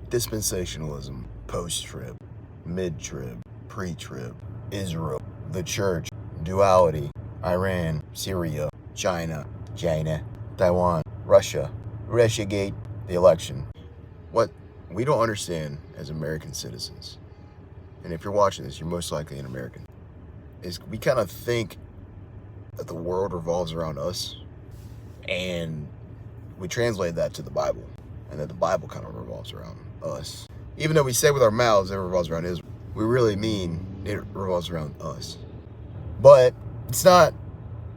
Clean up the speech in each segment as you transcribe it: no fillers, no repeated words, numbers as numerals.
Dispensationalism, post-trib, mid-trib, pre-trib, Israel, the church, duality, Iran, Syria, China, Taiwan, Russia, Russiagate, the election. What we don't understand as American citizens, and if you're watching this, you're most likely an American, is we kind of think that the world revolves around us, and we translate that to the Bible, and that the Bible kind of revolves around us. Even though we say with our mouths it revolves around Israel, we really mean it revolves around us. But it's not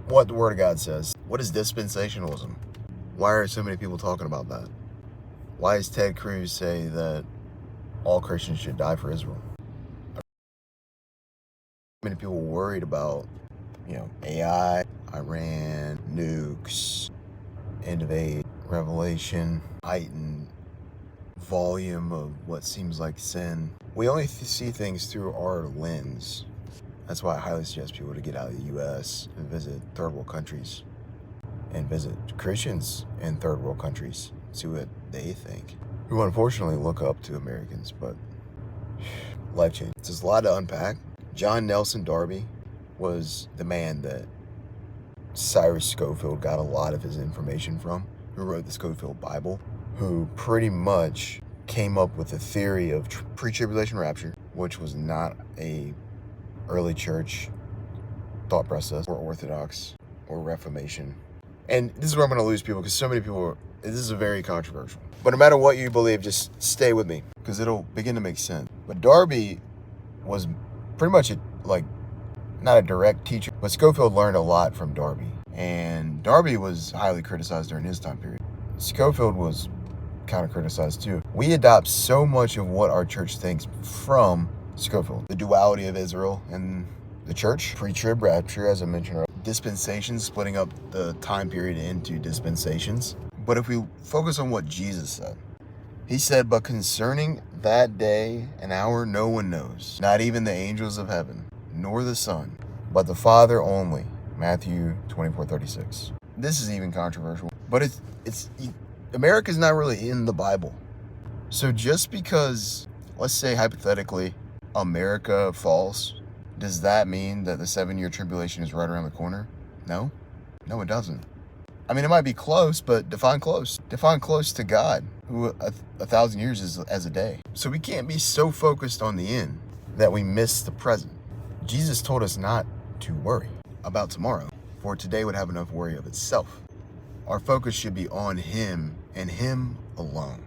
what the Word of God says. What is dispensationalism? Why are so many people talking about that? Why does Ted Cruz say that all Christians should die for Israel? Many people worried about, AI, Iran, nukes, end of age, revelation, heightened volume of what seems like sin. We only see things through our lens. That's why I highly suggest people to get out of the U.S. and visit third world countries and visit Christians in third world countries, see what they think. Who unfortunately look up to Americans, but life changing. There's a lot to unpack. John Nelson Darby was the man that Cyrus Scofield got a lot of his information from, who wrote the Scofield Bible, who pretty much came up with a theory of pre-tribulation rapture, which was not a early church thought process, or Orthodox, or Reformation. And this is where I'm going to lose people, because so many people, this is very controversial. But no matter what you believe, just stay with me, because it'll begin to make sense. But Darby was pretty much not a direct teacher, but Scofield learned a lot from Darby. And Darby was highly criticized during his time period. Scofield was kind of criticized too. We adopt so much of what our church thinks from Scofield. The duality of Israel and the church, pre-trib rapture, as I mentioned earlier, dispensations, splitting up the time period into dispensations. But if we focus on what Jesus said, he said, "But concerning that day and hour no one knows, not even the angels of heaven, nor the Son, but the Father only." Matthew 24:36. This is even controversial, but it's America's not really in the Bible. So just because, let's say hypothetically, America falls, does that mean that the 7-year tribulation is right around the corner? No, it doesn't. I mean, it might be close, but define close. Define close to God, who 1,000 years is as a day. So we can't be so focused on the end that we miss the present. Jesus told us not to worry about tomorrow, for today would have enough worry of itself. Our focus should be on Him and Him alone.